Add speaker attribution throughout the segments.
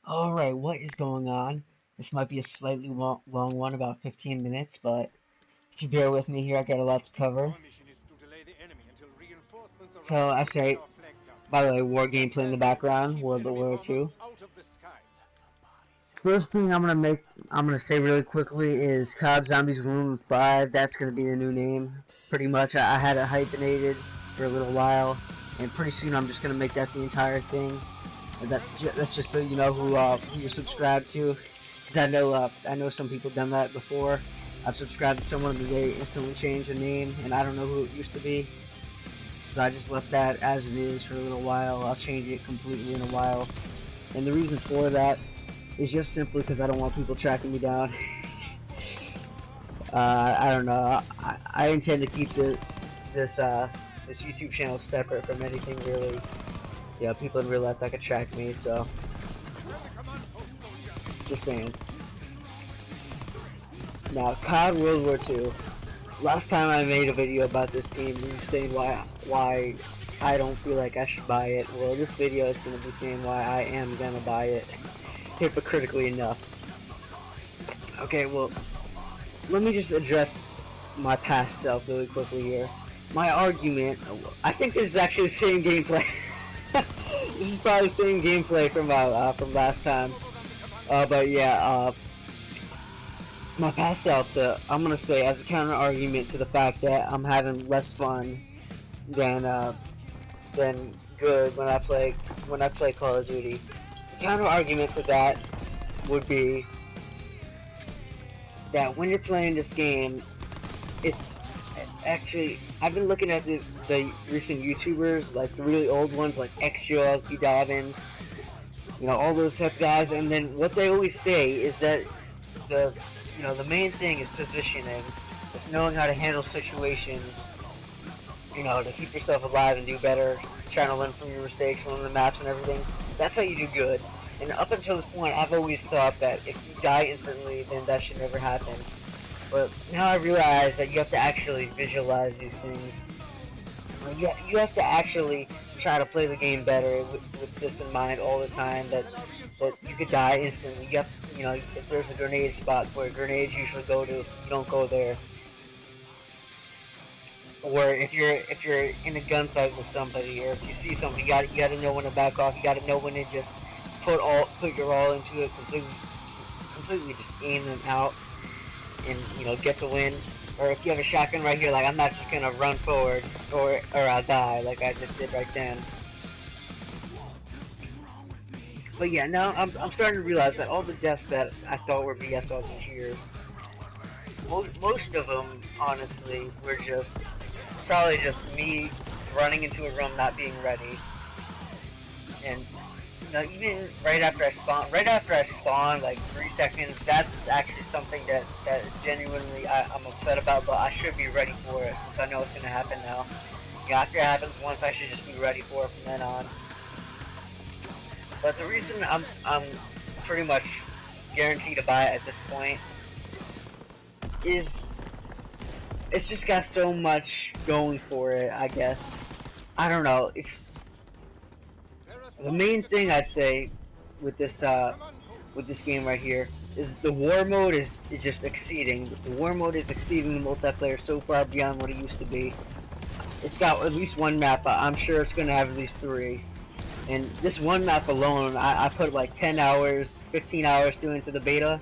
Speaker 1: Alright, what is going on? This might be a slightly long one, about 15 minutes, but if you bear with me here, I got a lot to cover. So, I say, by the way, war gameplay in the background, World War II. First thing I'm gonna say really quickly is Cod WW2. That's gonna be the new name. Pretty much, I had it hyphenated for a little while, and pretty soon I'm just gonna make that the entire thing. That's just so you know who you're subscribed to. Cause I know some people done that before. I've subscribed to someone and they instantly changed the name, and I don't know who it used to be. So I just left that as it is for a little while. I'll change it completely in a while. And the reason for that is just simply because I don't want people tracking me down. I don't know. I intend to keep this YouTube channel separate from anything really. Yeah, people in real life that could track me, so just saying. Now, COD World War II. Last time I made a video about this game, you were saying why I don't feel like I should buy it. Well, this video is going to be saying why I am going to buy it, hypocritically enough. Okay, well, let me just address my past self really quickly here. My argument, I think this is actually the same gameplay. This is probably the same gameplay from last time. But yeah, my past self, I'm gonna say as a counter argument to the fact that I'm having less fun than good when I play Call of Duty. The counter argument to that would be that when you're playing this game, it's actually, I've been looking at the recent YouTubers, like the really old ones, like XJaws, B Dobbins, you know, all those type of guys, and then what they always say is that the main thing is positioning, just knowing how to handle situations, you know, to keep yourself alive and do better, trying to learn from your mistakes, learn the maps and everything. That's how you do good. And up until this point, I've always thought that if you die instantly, then that should never happen. But now I realize that you have to actually visualize these things. You have to actually try to play the game better with this in mind all the time. That you could die instantly. You have to, you know, if there's a grenade spot where grenades usually go to, don't go there. Or if you're in a gunfight with somebody, or if you see something, you gotta know when to back off. You gotta know when to just put your all into it, completely just aim them out, and you know, get the win. Or if you have a shotgun right here, like I'm not just gonna run forward or I'll die like I just did right then. But yeah, now I'm starting to realize that all the deaths that I thought were BS all these years, most of them honestly were just probably just me running into a room not being ready. And you know, even right after I spawn, like 3 seconds, that's actually something that is genuinely I'm upset about, but I should be ready for it since I know it's gonna happen now. Yeah, after it happens once, I should just be ready for it from then on. But the reason I'm pretty much guaranteed to buy it at this point is it's just got so much going for it, I guess. I don't know, it's the main thing I'd say with this game right here is the war mode is just exceeding. The war mode is exceeding the multiplayer so far beyond what it used to be. It's got at least one map, I'm sure it's gonna have at least 3. And this one map alone, I put like 10 hours, 15 hours through into the beta,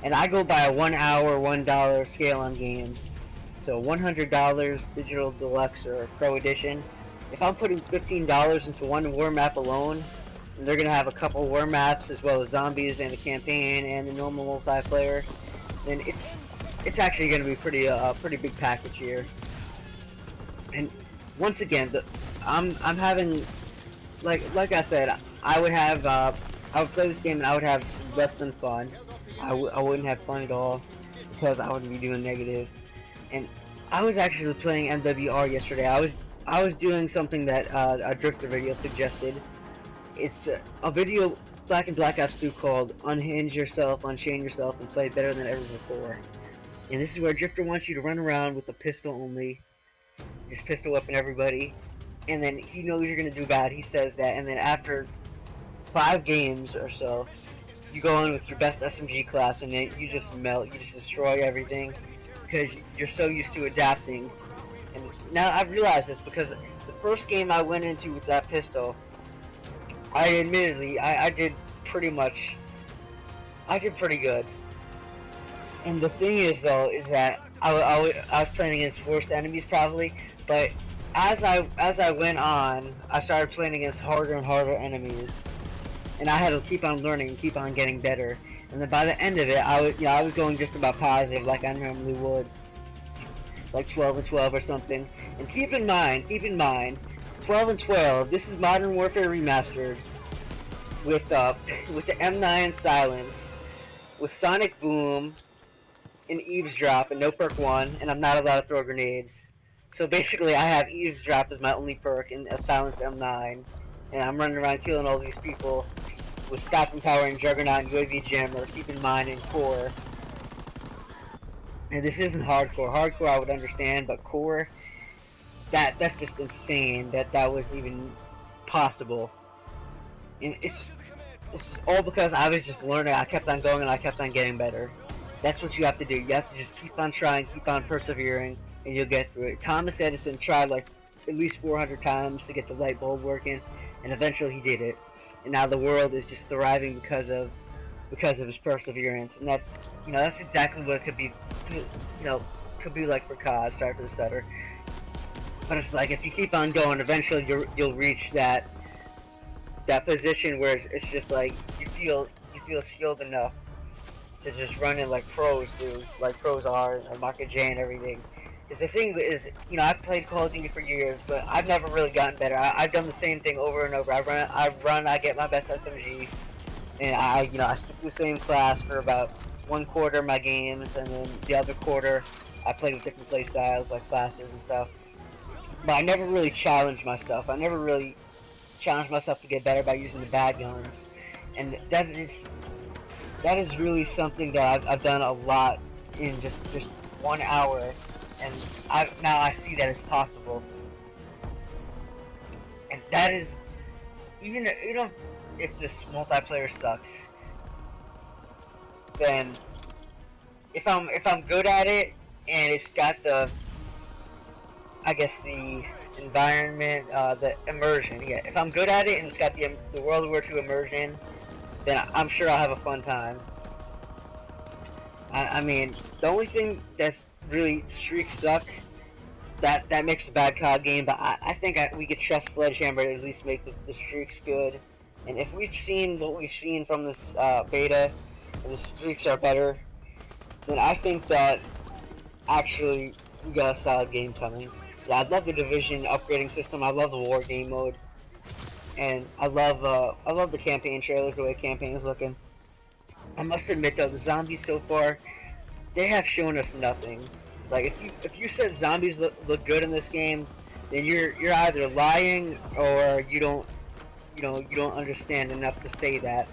Speaker 1: and I go by a 1 hour, $1 scale on games. So $100 digital deluxe or pro edition. If I'm putting $15 into one war map alone, and they're gonna have a couple war maps as well as zombies and the campaign and the normal multiplayer, then it's actually gonna be pretty big package here. And once again, I'm having like I said, I would play this game and I would have less than fun. I wouldn't have fun at all because I would be doing negative. And I was actually playing MWR yesterday. I was doing something that a drifter video suggested. It's a video back in Black Ops 2 called Unhinge Yourself, Unchain Yourself, and Play Better Than Ever Before. And this is where a drifter wants you to run around with a pistol only, just pistol whipping everybody, and then he knows you're gonna do bad. He says that, and then after 5 games or so, you go in with your best SMG class and then you just melt, you just destroy everything because you're so used to adapting. And now I've realized this because the first game I went into with that pistol, I did pretty good. And the thing is though, is that I was playing against worst enemies probably, but as I went on, I started playing against harder and harder enemies, and I had to keep on learning and keep on getting better. And then by the end of it, I was going just about positive like I normally would, like 12 and 12 or something. And keep in mind, 12 and 12. This is Modern Warfare Remastered with the M9 silence, with Sonic Boom, and Eavesdrop, and no perk 1, and I'm not allowed to throw grenades. So basically, I have Eavesdrop as my only perk and a silenced M9, and I'm running around killing all these people with stopping power and Juggernaut and UAV Jammer. Keep in mind in core. And this isn't hardcore. Hardcore I would understand, but core, that's just insane that was even possible. And it's all because I was just learning. I kept on going and I kept on getting better. That's what you have to do. You have to just keep on trying, keep on persevering, and you'll get through it. Thomas Edison tried like at least 400 times to get the light bulb working, and eventually he did it. And now the world is just thriving because of his perseverance. And that's exactly what it could be. Could be like for COD. Sorry for the stutter. But it's like if you keep on going, eventually you'll reach that position where it's just like you feel skilled enough to just run it like pros do, like pros are, and Market J and everything. Because the thing is, I've played Call of Duty for years, but I've never really gotten better. I've done the same thing over and over. I get my best SMG, and I stick to the same class for about one quarter of my games, and then the other quarter I play with different play styles, like classes and stuff. But I never really challenged myself. I never really challenged myself to get better by using the bad guns, and that is really something that I've done a lot in just 1 hour, and now I see that it's possible. And that is even if this multiplayer sucks, then if I'm good at it and it's got the environment, the immersion. Yeah, if I'm good at it and it's got the World War II immersion, then I'm sure I'll have a fun time. I mean, the only thing that's really streaks suck, that makes a bad COD game, but I think we could trust Sledgehammer to at least make the streaks good. And if we've seen what we've seen from this beta, and the streaks are better, then I think that actually we got a solid game coming. Yeah, I love the Division upgrading system. I love the war game mode, and I love the campaign trailers, the way campaign is looking. I must admit though, the zombies so far, they have shown us nothing. It's like if you said zombies look good in this game, then you're either lying or you don't understand enough to say that,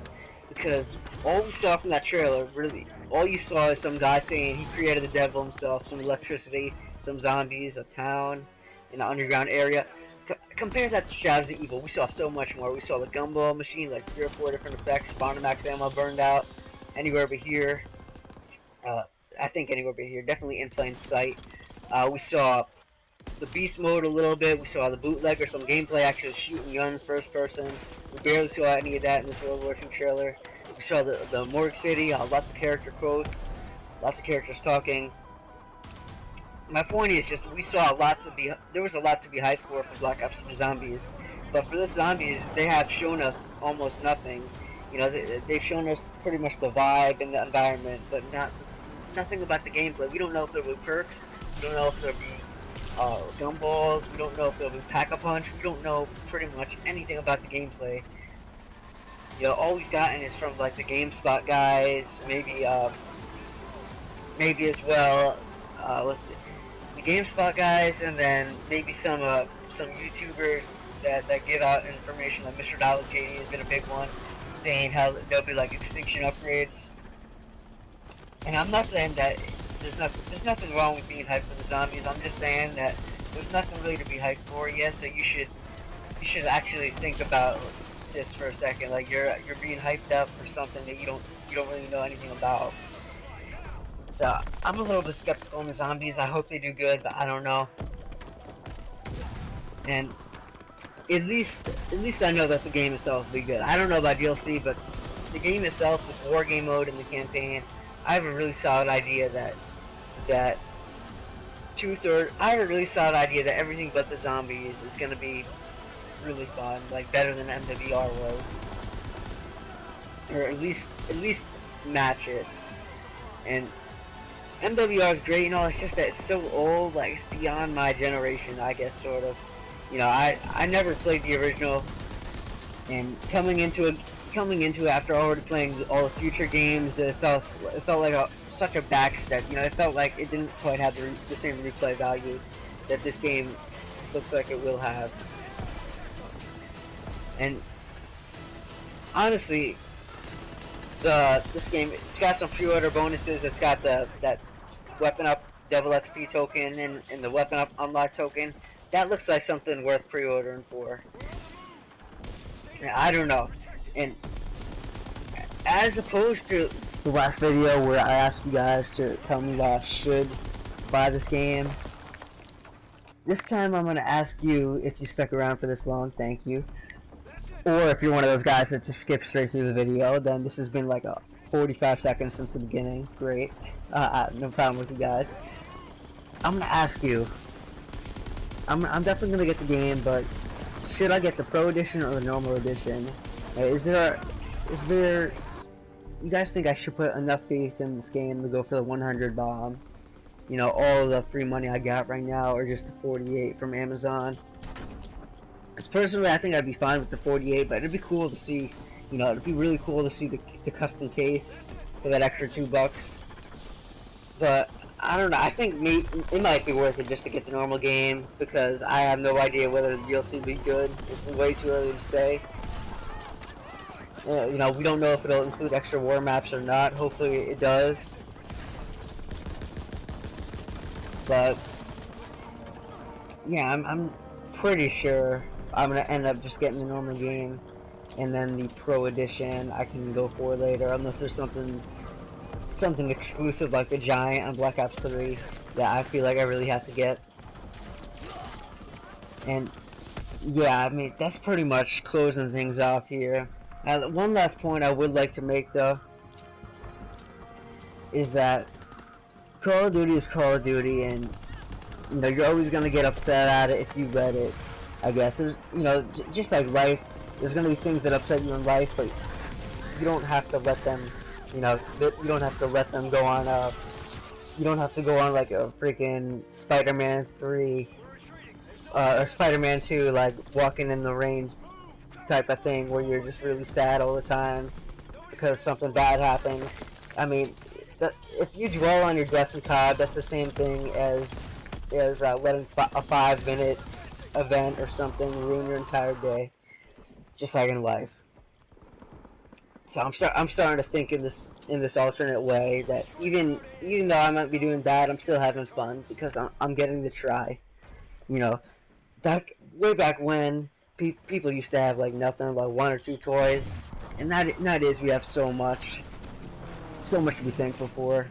Speaker 1: because all we saw from that trailer, really, all you saw is some guy saying he created the devil himself, some electricity, some zombies, a town, in an underground area. Compare that to Shadows of Evil, we saw so much more. We saw the gumball machine, like 3 or 4 different effects, spawner max ammo burned out, anywhere but here. I think anywhere but here, definitely in plain sight. We saw the beast mode a little bit. We saw the bootlegger, some gameplay actually shooting guns first person. We barely saw any of that in this World War II trailer. We saw the Morgue City, lots of character quotes, lots of characters talking. My point is just there was a lot to be hyped for Black Ops 2 Zombies, but for this Zombies they have shown us almost nothing. They've shown us pretty much the vibe and the environment, but nothing about the gameplay. We don't know if there'll be perks. We don't know if there'll be gumballs. We don't know if there'll be pack-a-punch. We don't know pretty much anything about the gameplay. All we've gotten is from like the GameSpot guys, maybe as well. Let's see, the GameSpot guys, and then maybe some YouTubers that give out information, like Mr. Dollar JD has been a big one, saying how there'll be like extinction upgrades. And I'm not saying that there's nothing wrong with being hyped for the zombies. I'm just saying that there's nothing really to be hyped for yet. So you should actually think about this for a second. Like you're being hyped up for something that you don't really know anything about. So I'm a little bit skeptical on the zombies. I hope they do good, but I don't know. And at least I know that the game itself will be good. I don't know about DLC, but the game itself, this war game mode and the campaign, I have a really solid idea that I have a really solid idea that everything but the zombies is gonna be really fun, like better than MWR was, or at least match it. And MWR is great, you know. It's just that it's so old, like it's beyond my generation, I guess, sort of. You know, I never played the original, and coming into it after already playing all the future games, it felt like such a backstep. You know, it felt like it didn't quite have the same replay value that this game looks like it will have. And honestly, this game, it's got some pre-order bonuses. It's got that weapon up double XP token and the weapon up unlock token. That looks like something worth pre-ordering for. I don't know. And as opposed to the last video where I asked you guys to tell me that I should buy this game, this time I'm going to ask you, if you stuck around for this long, thank you. Or if you're one of those guys that just skip straight through the video, then this has been like 45 seconds since the beginning. Great. No problem with you guys. I'm going to ask you, I'm definitely going to get the game, but should I get the Pro Edition or the normal edition? Is there, you guys think I should put enough faith in this game to go for the 100 bomb? You know, all the free money I got right now, or just the 48 from Amazon? Because personally, I think I'd be fine with the 48, but it'd be cool to see, you know, it'd be really cool to see the custom case for that extra $2. But I don't know. I think it might be worth it just to get the normal game, because I have no idea whether the DLC will be good. It's way too early to say. You know, we don't know if it'll include extra war maps or not. Hopefully it does. But yeah, I'm pretty sure I'm gonna end up just getting the normal game, and then the Pro Edition I can go for later, unless there's something exclusive like the Giant on Black Ops 3 that I feel like I really have to get. And yeah, I mean, that's pretty much closing things off here. One last point I would like to make, though, is that Call of Duty is Call of Duty, and you know, you're always gonna get upset at it if you read it. I guess there's, you know, just like life, there's gonna be things that upset you in life, but you don't have to let them, you know, you don't have to let them go on. You don't have to go on like a freaking Spider-Man 3 or Spider-Man 2, like walking in the rain type of thing, where you're just really sad all the time because something bad happened. I mean, if you dwell on your deaths in COD, that's the same thing as letting a 5-minute event or something ruin your entire day, just like in life. So I'm starting to think in this alternate way that even though I might be doing bad, I'm still having fun because I'm getting to try. You know, way back when people used to have like nothing, like 1 or 2 toys, and nowadays we have so much to be thankful for.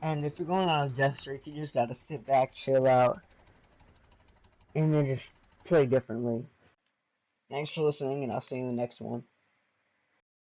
Speaker 1: And if you're going on a death streak, you just gotta sit back, chill out, and then just play differently. Thanks for listening, and I'll see you in the next one.